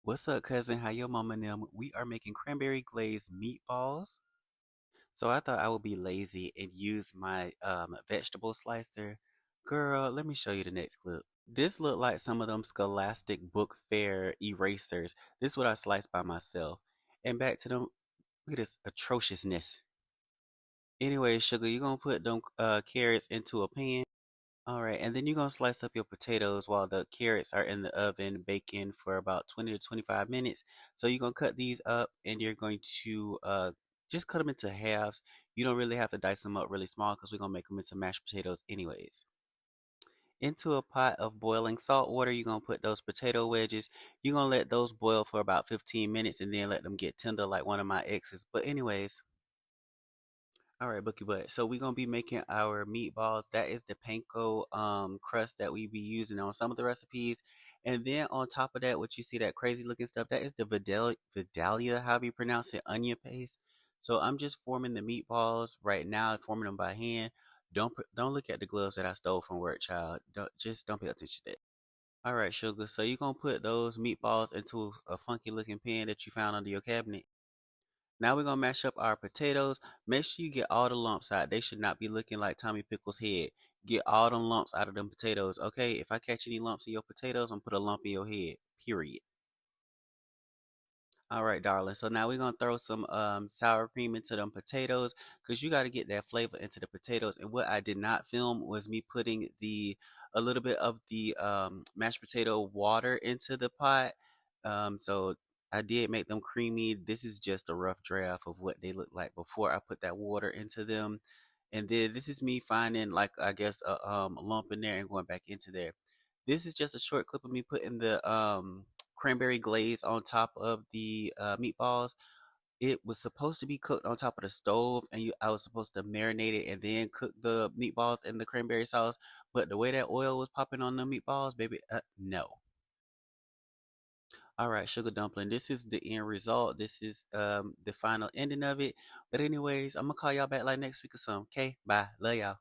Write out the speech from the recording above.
What's up, cousin? How your mama and them? We are making cranberry glazed meatballs. So I thought I would be lazy and use my vegetable slicer. Girl, let me show you the next clip. This looked like some of them Scholastic Book Fair erasers. This is what I sliced by myself. And back to them, look at this atrociousness. Anyway, sugar, you're gonna put them carrots into a pan. All right, and then you're gonna slice up your potatoes while the carrots are in the oven baking for about 20 to 25 minutes. So you're gonna cut these up and you're going to just cut them into halves. You don't really have to dice them up really small because we're gonna make them into mashed potatoes anyways. Into a pot of boiling salt water, you're gonna put those potato wedges. You're gonna let those boil for about 15 minutes and then let them get tender like one of my exes. But anyways, all right, Bookie Butt. So we're gonna be making our meatballs. That is the panko crust that we be using on some of the recipes. And then on top of that, what you see that crazy looking stuff, that is the Vidalia, however you pronounce it, onion paste. So I'm just forming the meatballs right now, forming them by hand. Don't look at the gloves that I stole from work, child. Don't pay attention to that. All right, sugar. So you're gonna put those meatballs into a funky looking pan that you found under your cabinet. Now we're gonna mash up our potatoes. Make sure you get all the lumps out. They should not be looking like Tommy Pickles' head. Get all them lumps out of them potatoes, okay? If I catch any lumps in your potatoes, I'm gonna put a lump in your head. Period. All right, darling. So now we're gonna throw some sour cream into them potatoes because you got to get that flavor into the potatoes. And what I did not film was me putting the a little bit of the mashed potato water into the pot. So I did make them creamy. This is just a rough draft of what they look like before I put that water into them. And then this is me finding like I guess a lump in there and going back into there. This is just a short clip of me putting the cranberry glaze on top of the meatballs. It was supposed to be cooked on top of the stove, and I was supposed to marinate it and then cook the meatballs in the cranberry sauce. But the way that oil was popping on the meatballs, baby, no. All right, sugar dumpling. This is the end result. This is the final ending of it. But anyways, I'm gonna call y'all back like next week or something. Okay, bye. Love y'all.